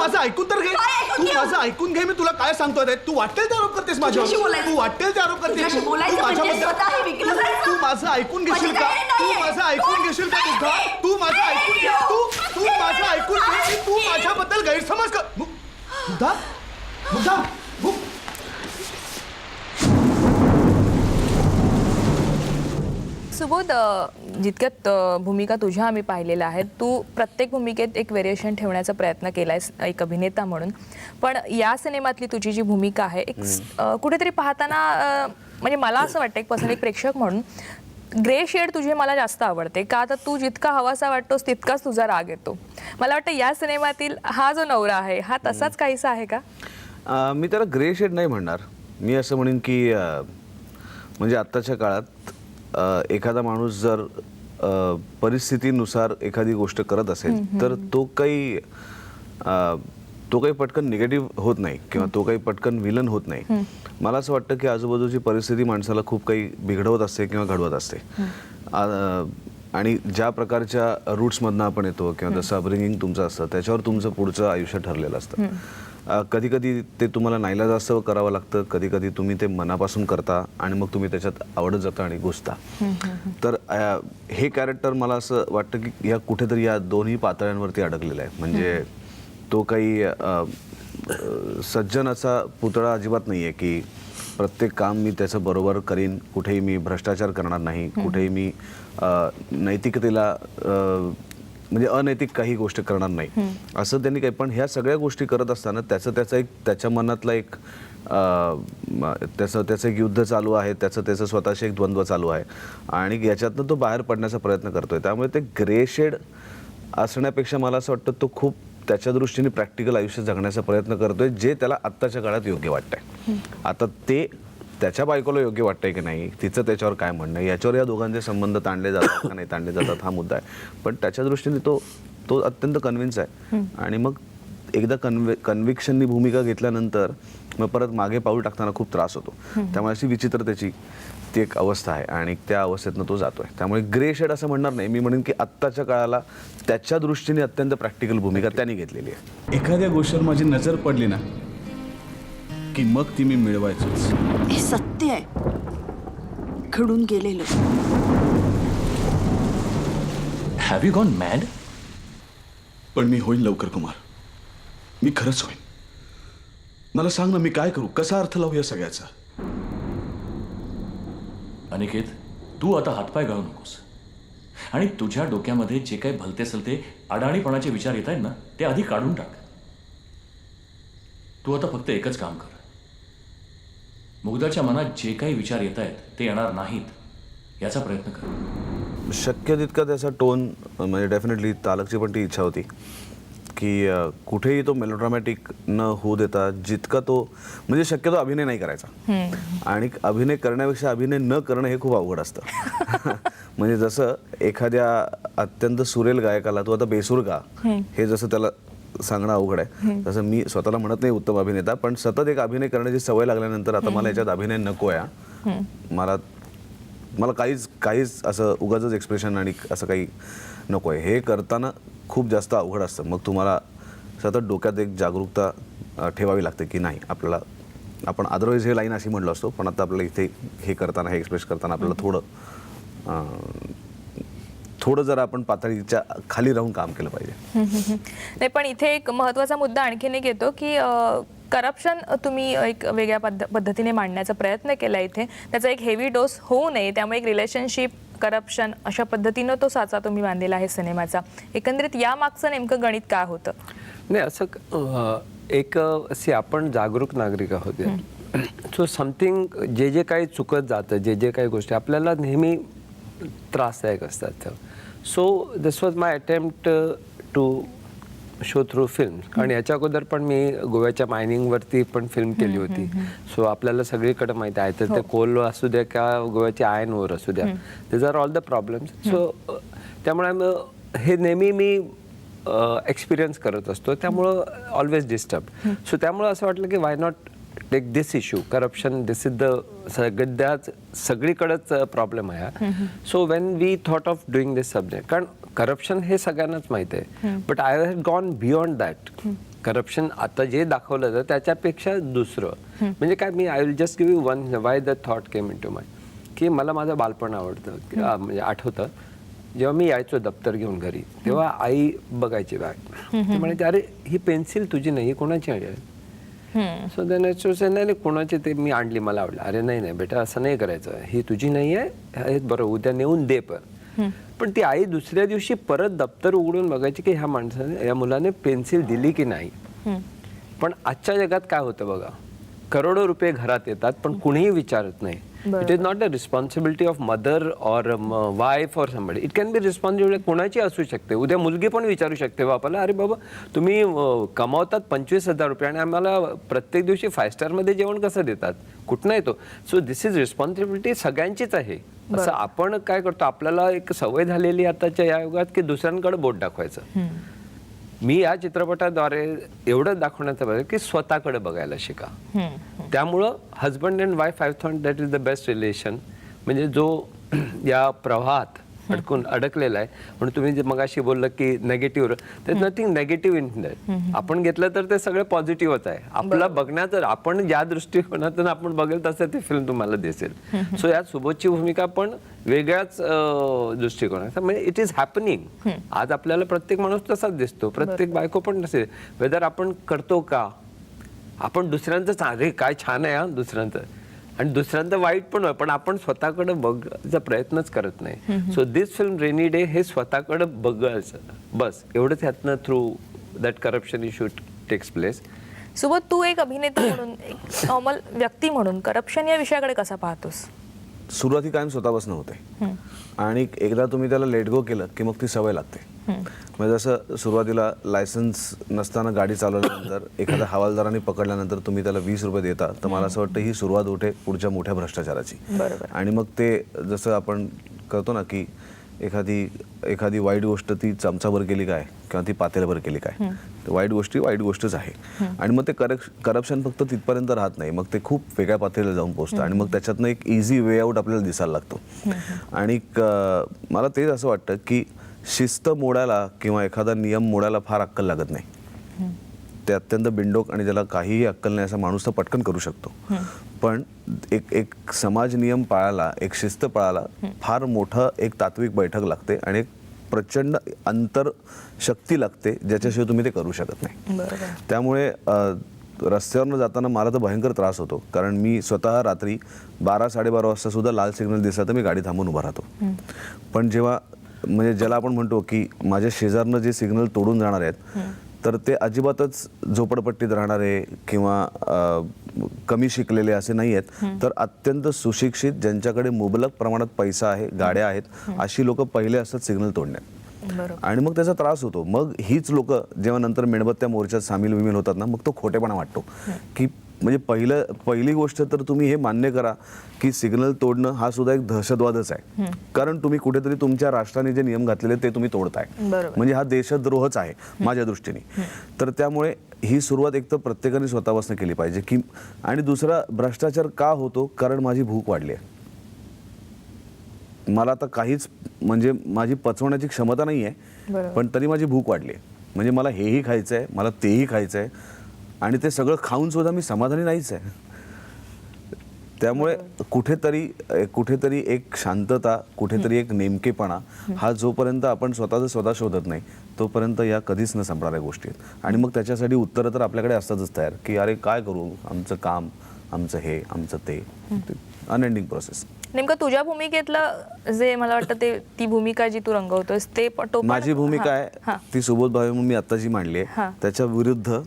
माझं ऐकून तर घे. काय ऐकून तू घेऊ? माझं ऐकून घे. मी तुला काय सांगतोय ते. तू वाटेल ते आरोप करतेस माझ्यावर. तुझ्याशी बोलायचं. तू वाटेल ते आरोप करतेस. तुझ्याशी तू बोलायचं म्हणजे माझ्याबद्दल- स्वतःही विकलं जायचं. तू माझं ऐकून घेशील माझी का? तयारी तू नाहीये. माझं ऐकून घेशील का तुझा? तू माझं ऐकून घे. तू माझं ऐकून घे की तू माझ्याबद्दल गैरसमज कर. मुग्धा मुग्धा मुग- सुबोध, जितक्यात भूमिका तुझ्या आम्ही पाहिलेल्या आहेत, तू प्रत्येक भूमिकेत एक व्हेरिएशन ठेवण्याचा प्रयत्न केलायस एक अभिनेता म्हणून. पण या सिनेमातली तुझी जी भूमिका आहे एक कुठेतरी पाहताना म्हणजे मला असं वाटतं एक पर्सनली प्रेक्षक म्हणून ग्रे शेड तुझी मला जास्त आवडते का, तर तू जितका हवासा वाटतोस तितकाच तुझा राग येतो. मला वाटतं या सिनेमातील हा जो नवरा आहे हा तसाच काहीसा आहे का? मी त्याला ग्रे शेड नाही म्हणणार. मी असं म्हणेन की म्हणजे आत्ताच्या काळात एखादा माणूस जर परिस्थितीनुसार एखादी गोष्ट करत असेल तर तो काही पटकन निगेटिव्ह होत नाही किंवा तो काही पटकन विलन होत नाही. मला असं वाटतं की आजूबाजूची परिस्थिती माणसाला खूप काही बिघडवत असते किंवा घडवत असते. आणि ज्या प्रकारच्या रूट्समधनं आपण येतो किंवा जसं अपब्रिंगिंग तुमचं असतं त्याच्यावर तुमचं पुढचं आयुष्य ठरलेलं असतं. कधी कधी ते तुम्हाला नाईलाजास्तव करावं लागतं, कधी कधी तुम्ही ते मनापासून करता आणि मग तुम्ही त्याच्यात आवडत जाता आणि घुसता. तर हे कॅरेक्टर मला असं वाटतं की या कुठेतरी या दोन्ही पातळ्यांवरती अडकलेलं आहे. म्हणजे तो काही सज्जनाचा पुतळा अजिबात नाही आहे की प्रत्येक काम मी त्याचं बरोबर करीन, कुठेही मी भ्रष्टाचार करणार नाही, कुठेही मी नैतिकतेला म्हणजे अनैतिक काही गोष्ट करणार नाही असं त्यांनी काही. पण ह्या सगळ्या गोष्टी करत असताना त्याचा एक त्याच्या मनातला एक त्याचं एक युद्ध चालू आहे, त्याचं स्वतःशी एक द्वंद्व चालू आहे आणि याच्यातनं तो बाहेर पडण्याचा प्रयत्न करतोय. त्यामुळे ते ग्रे शेड असण्यापेक्षा मला असं वाटतं तो खूप त्याच्या दृष्टीने प्रॅक्टिकल आयुष्य जगण्याचा प्रयत्न करतोय जे त्याला आत्ताच्या काळात योग्य वाटतंय. आता ते त्याच्या बायकोला योग्य वाटतंय की नाही, तिचं त्याच्यावर काय म्हणणं आहे, याच्यावर या दोघांचे संबंध ताणले जातात का नाही ताणले जातात हा मुद्दा आहे. पण त्याच्या दृष्टीने तो अत्यंत कन्व्हिन्स आहे. आणि मग एकदा कन्व्हिक्शननी भूमिका घेतल्यानंतर मग परत मागे पाऊल टाकताना खूप त्रास होतो. त्यामुळे अशी विचित्र त्याची ती एक अवस्था आहे आणि त्या अवस्थेतनं तो जातोय. त्यामुळे ग्रे शेड असं म्हणणार नाही. मी म्हणेन की आत्ताच्या काळाला त्याच्या दृष्टीने अत्यंत प्रॅक्टिकल भूमिका त्यांनी घेतलेली आहे. एखाद्या गोष्टीवर माझी नजर पडली ना की मग ती मी मिळवायचोच. हे सत्य आहे, घडून गेलेलं. Have you gone mad? पण मी होईन लवकर कुमार, मी खरंच होईन. मला सांग ना मी काय करू, कसा अर्थ लावू या सगळ्याचा. अनिकेत, तू आता हातपाय घालू नकोस आणि तुझ्या डोक्यामध्ये जे काही भलते सलते अडाणीपणाचे विचार येत आहेत ना ते आधी काढून टाक. तू आता फक्त एकच काम कर. मुग्धाच्या मनात जे काही विचार येत आहेत ते येणार नाहीत याचा प्रयत्न कर. शक्य तितका त्याचा टोन म्हणजे डेफिनेटली तालकची पण ती इच्छा होती की कुठेही तो मेलोड्रामॅटिक न होऊ देता जितका तो म्हणजे शक्यतो अभिनय नाही करायचा. आणि अभिनय करण्यापेक्षा अभिनय न करणं हे खूप अवघड असतं. म्हणजे जसं एखाद्या अत्यंत सुरेल गायकाला तू आता बेसूर गा हे जसं त्याला सांगणं अवघड आहे, तसं मी स्वतःला म्हणत नाही उत्तम अभिनेता, पण सतत एक अभिनय करण्याची सवय लागल्यानंतर आता मला याच्यात अभिनय नको आहे. मला काहीच असं उगाचच एक्सप्रेशन आणि असं काही नको आहे. हे करताना खूप जास्त अवघड असतं. मग तुम्हाला सतत डोक्यात एक जागरूकता ठेवावी लागते की नाही आपण अदरवाईज हे लाईन अशी म्हणलो असतो, पण आता आपल्याला इथे हे करताना हे एक्सप्रेस करताना आपल्याला थोडं जरा आपण पातळीच्या खाली राहून काम केलं पाहिजे. नाही, पण इथे एक महत्त्वाचा मुद्दा आणखीन एक येतो की करप्शन तुम्ही एक वेगळ्या पद्धतीने मांडण्याचा प्रयत्न केला इथे. त्याचा एक हेवी डोस होऊ नये त्यामुळे एक रिलेशनशिप करप्शन अशा पद्धतीनं तो साचा तुम्ही बांधलेला आहे सिनेमाचा. एकंदरीत या मागचं नेमकं गणित काय होतं? नाही, असं एक आपण जागरूक नागरिक आहोत. सो समथिंग जे काही चुकत जातं, जे काही गोष्टी आपल्याला नेहमी त्रासदायक असतात. So this was my attempt to show through film. आणि याच्या अगोदर पण मी गोव्याच्या मायनिंगवरती पण फिल्म केली होती. सो आपल्याला सगळीकडे माहिती आहे, तर ते कोल असू द्या का गोव्याची आयर्न ओर असू द्या, these are all the problems. So त्यामुळे हे नेहमी मी एक्सपिरियन्स करत असतो, त्यामुळं ऑलवेज डिस्टर्ब. सो त्यामुळं असं वाटलं की why not take this issue, corruption, this is the सगळीकडेच प्रॉब्लेम आहे. So when we thought of doing this subject, कारण करप्शन हे सगळ्यांनाच माहिती आहे, but I had gone beyond that. Corruption आता जे दाखवलं जातं त्याच्यापेक्षा दुसरं म्हणजे काय, मी I will just give you one why the thought came into my, की मला माझं बालपण आवडतं म्हणजे आठवतं जेव्हा मी यायचो दप्तर घेऊन घरी तेव्हा आई बघायची बॅग, ती म्हणायची अरे ही पेन्सिल तुझी नाही, ही कोणाची आहे? सो देन नाही कोणाची, ते मी आणली मला आवडलं. अरे नाही नाही बेटा असं नाही करायचं, ही तुझी नाही आहे, हे बरं उद्या नेऊन दे. पण ती आई दुसऱ्या दिवशी परत दप्तर उघडून बघायची की ह्या माणसाने या मुलाने पेन्सिल दिली की नाही. पण आजच्या जगात काय होतं बघा, करोडो रुपये घरात येतात पण कुणीही विचारत नाही. It is not a responsibility of mother or wife or somebody, it can be responsibility कोणाची असू शकते. उद्या मुलगी पण विचारू शकते बापाला, अरे बाबा तुम्ही कमावतात 25,000 रुपये आणि आम्हाला प्रत्येक दिवशी 5 स्टारमध्ये जेवण कसं देतात, कुठनं येतो? सो दिस इज रिस्पॉन्सिबिलिटी सगळ्यांचीच आहे. असं आपण काय करतो, आपल्याला एक सवय झालेली आताच्या या युगात की दुसऱ्यांकडे बोट दाखवायचं. मी या चित्रपटाद्वारे एवढं दाखवण्याचा प्रयत्न की स्वतःकडे बघायला शिका. त्यामुळं husband and wife I thought that is the best relation. म्हणजे जो या प्रवाहात अडकलेला आहे, म्हणून तुम्ही जे मगाशी बोललं की नेगेटिव्ह, तर नथिंग नेगेटिव्ह इन दॅट. आपण घेतलं तर ते सगळं पॉझिटिव्हच आहे. आपला बघण्याचं, आपण ज्या दृष्टिकोनातून आपण बघेल तसं ते फिल्म तुम्हाला दिसेल. सो यात सुबोधची भूमिका पण वेगळ्याच दृष्टिकोनात, म्हणजे इट इज हॅपनिंग. आज आपल्याला प्रत्येक माणूस तसाच दिसतो, प्रत्येक बायको पण नसेल. वेदर आपण करतो का, आपण दुसऱ्यांचं अरे काय छान आहे हा दुसऱ्यांचं, आणि दुसऱ्यांचं वाईट पण आहे, पण आपण स्वतःकडे बघायचा प्रयत्नच करत नाही. So this film Rainy Day हे स्वतःकडे बघायचं बस, एवढंच ह्यातनं through that corruption issue takes place. Subodh, तू एक अभिनेता म्हणून, एक नॉर्मल व्यक्ती म्हणून करप्शन या विषयाकडे कसा पाहतोस? सुरुवाती कायम स्वतःपासून होते आणि एकदा तुम्ही त्याला लेट गो केलं की मग ती सवय लागते. म्हणजे जसं सुरुवातीला लायसन्स नसताना गाडी चालवल्यानंतर एखाद्या हवालदाराने पकडल्यानंतर तुम्ही त्याला 20 रुपये देता, तर मला असं वाटतं ही सुरुवात होते पुढच्या मोठ्या भ्रष्टाचाराची. आणि मग ते जसं आपण करतो ना की एखादी वाईट गोष्ट ती चमचाभर केली काय किंवा ती पातेल्याभर केली काय, वाईट गोष्टच आहे. आणि मग ते करप्शन फक्त तिथपर्यंत राहत नाही, मग ते खूप वेगळ्या पातळीला जाऊन पोहोचतं आणि मग त्याच्यातनं एक इझी वे आउट आपल्याला दिसायला लागतो. आणि मला तेच असं वाटतं की शिस्त मोडायला किंवा एखादा नियम मोडायला फार अक्कल लागत नाही. ते अत्यंत बिंडोक आणि ज्याला काहीही अक्कल नाही असा माणूस तर पटकन करू शकतो. पण एक समाज नियम पाळायला, एक शिस्त पाळायला फार मोठं एक तात्विक बैठक लागते आणि एक प्रचंड अंतरशक्ती लागते ज्याच्याशिवाय तुम्ही ते करू शकत नाही. त्यामुळे रस्त्यावरनं जाताना मला तर भयंकर त्रास होतो, कारण मी स्वतः रात्री 12-12:30 वाजता सुद्धा लाल सिग्नल दिसला तर मी गाडी थांबून उभा राहतो. पण जेव्हा म्हणजे ज्याला आपण म्हणतो की माझ्या शेजारनं जे सिग्नल तोडून जाणार आहेत, तर ते अजिबातच झोपडपट्टीत राहणारे किंवा कमी शिकलेले असे नाही आहेत, तर अत्यंत सुशिक्षित, ज्यांच्याकडे मुबलक प्रमाणात पैसा आहे, गाड्या आहेत, अशी लोक पहिले असतात सिग्नल तोडण्यात. आणि मग त्याचा त्रास होतो. मग हीच लोक जेव्हा नंतर मेणबत्त्या मोर्चात सामील होतात ना, मग तो खोटेपणा वाटतो. की म्हणजे पहिली गोष्ट तर तुम्ही हे मान्य करा की सिग्नल तोडणं हा सुद्धा एक दहशतवादच आहे, कारण तुम्ही कुठेतरी तुमच्या राष्ट्राने जे नियम घातलेले ते तुम्ही तोडताय, म्हणजे हा देशद्रोहच आहे माझ्या दृष्टीने. तर त्यामुळे ही सुरुवात एक तर प्रत्येकाने स्वतःपासून केली पाहिजे की. आणि दुसरा, भ्रष्टाचार का होतो, कारण माझी भूक वाढली आहे. मला आता काहीच म्हणजे माझी पचवण्याची क्षमता नाही आहे, पण तरी माझी भूक वाढली आहे. म्हणजे मला हेही खायचं आहे, मला तेही खायचं आहे, आणि ते सगळं खाऊन सुद्धा मी समाधानी नाहीच आहे. त्यामुळे कुठेतरी एक शांतता, कुठेतरी एक नेमकेपणा, हा जोपर्यंत आपण स्वतः शोधत नाही तोपर्यंत या कधीच न संपणाऱ्या गोष्टी आहेत. आणि मग त्याच्यासाठी उत्तरं तर आपल्याकडे असतातच तयार की अरे काय करू, आमचं काम, आमचं हे, आमचं ते, अनएंडिंग प्रोसेस. नेमकं तुझ्या भूमिकेतलं जे मला वाटतं ती भूमिका जी तू रंगवतोस ते माझी भूमिका आहे ती सुबोध भावे म्हणून मी आता जी मांडली आहे त्याच्या विरुद्ध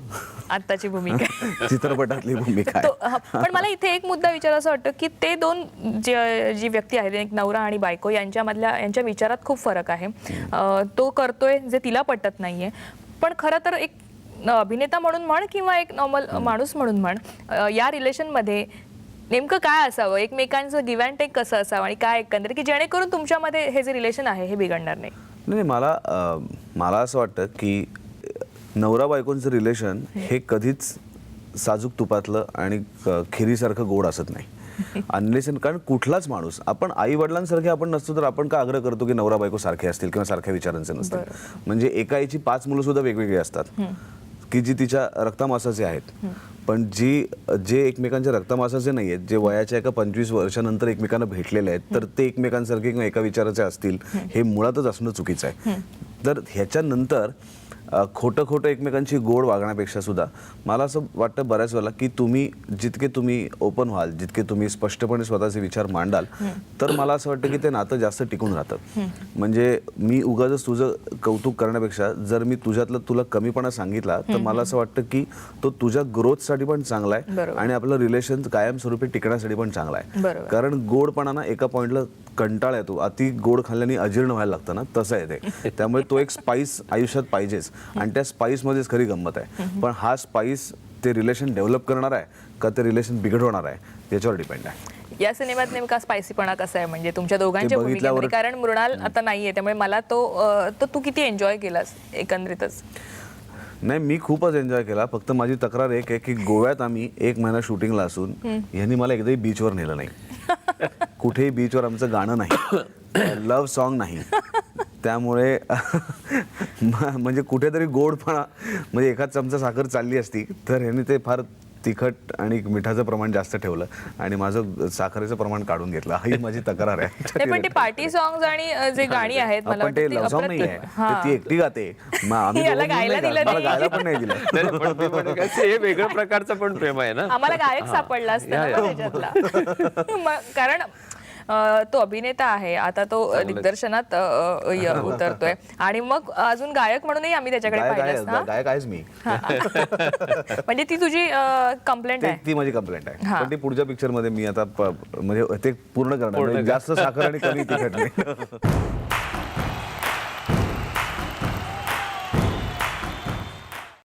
आत्ताची भूमिका चित्रपटातली भूमिका आहे. पण मला इथे एक मुद्दा विचारायचा वाटतं की ते दोन जी व्यक्ती आहेत, एक नवरा आणि बायको, यांच्या विचारात खूप फरक आहे. तो करतोय जे तिला पटत नाहीये, पण खरं तर एक अभिनेता म्हणून म्हण किंवा एक नॉर्मल माणूस म्हणून म्हण, या रिलेशनमध्ये नेमकं काय असावं, एकमेकांचं गिव्ह अँड टेक कसं असावं आणि काय एकंदर की जेणेकरून तुमच्यामध्ये हे जे रिलेशन आहे हे बिघडणार नाही? नाही, मला असं वाटतं की नवरा बायकोंचं रिलेशन हे कधीच साजूक तुपातलं आणि खिरीसारखं गोड असत नाही. अनलेस, कारण कुठलाच माणूस, आपण आई वडिलांसारखे आपण नसतो तर आपण का आग्रह करतो की नवरा बायको सारखे असतील किंवा सारख्या विचारांचे नसतील. म्हणजे एका आईची 5 मुलं सुद्धा वेगवेगळी असतात. की जी तिच्या रक्तामासाचे आहेत, पण जे एकमेकांच्या रक्तामासाचे नाही आहेत, जे वयाच्या एका 25 वर्षानंतर एकमेकांना भेटलेले आहेत, तर ते एकमेकांसारखे किंवा एका विचाराचे असतील हे मुळातच असणं चुकीचं आहे. तर ह्याच्यानंतर खोटं एकमेकांची गोड वागण्यापेक्षा सुद्धा मला असं वाटतं बऱ्याच वेळेला की जितके तुम्ही ओपन व्हाल, जितके तुम्ही स्पष्टपणे स्वतःचे विचार मांडाल, तर मला असं वाटतं की ते नातं जास्त टिकून राहतं. म्हणजे मी उगाच तुझं कौतुक करण्यापेक्षा जर मी तुझ्यातलं तुला कमीपणा सांगितला तर मला असं वाटतं की तो तुझ्या ग्रोथसाठी पण चांगला आहे बरोबर. आणि आपलं रिलेशन कायमस्वरूपी टिकण्यासाठी पण चांगला आहे. बरोबर. कारण गोडपणा ना एका पॉइंटला कंटाळा येतो, अति गोड खाल्ल्याने अजीर्ण व्हायला लागतं ना, तसं आहे ते. त्यामुळे तो एक स्पाइस आयुष्यात पाहिजेच आणि त्या स्पाइसमध्येच खरी गंमत आहे. पण हा स्पाइस ते रिलेशन डेव्हलप करणार आहे का ते रिलेशन बिघडवणार आहे याच्यावर डिपेंड आहे. या सिनेमात नेमका स्पायसीपणा कसा आहे म्हणजे तुमच्या दोघांच्या बघितल्यावर- भूमिकेमध्ये? कारण मृणाल आता नाहीये, त्यामुळे मला तो तू किती एन्जॉय केलास एकंदरीतच? नाही, मी खूपच एन्जॉय केला. फक्त माझी तक्रार एक आहे की गोव्यात आम्ही 1 महिना शूटिंगला असून यांनी मला एकदाही बीचवर नेलं नाही. कुठेही बीचवर आमचं गाणं नाही, लव्ह सॉन्ग नाही. त्यामुळे म्हणजे कुठेतरी गोडपणा, म्हणजे एखाद चमचा साखर चालली असती तर ह्यांनी ते फार तिखट आणि मिठाचं प्रमाण जास्त ठेवलं आणि माझं साखरेचं प्रमाण काढून घेतलं. ही माझी तक्रार आहे. नाही, पण ते पार्टी सॉंग्स आणि जे गाणी आहेत मला पण ते वाटतं लव्ह ती सॉन्ग नाही आहे, अप्रतिम. ते ती एकटी गाते. मग आम्ही याला दोघं गायला नाही दिलं गात. मला नाही. गायला पण नाही दिलं. नाही, पण मी म्हणत आहे, हे वेगळ्या प्रकारचं पण प्रेम आहे ना. आम्हाला गायक सापडला असता ना त्याच्यातला. कारण तो अभिनेता आहे, आता तो दिग्दर्शनात उतरतोय आणि मग अजून गायक म्हणूनही आम्ही त्याच्याकडे पाहिलं. गायक आहेच मी. म्हणजे ती तुझी कंप्लेंट आहे. ती माझी कंप्लेंट आहे. पण ती पुढच्या पिक्चर मध्ये मी आता म्हणजे ते पूर्ण करणार. जास्त साखर आणि कमी तिखट नाही.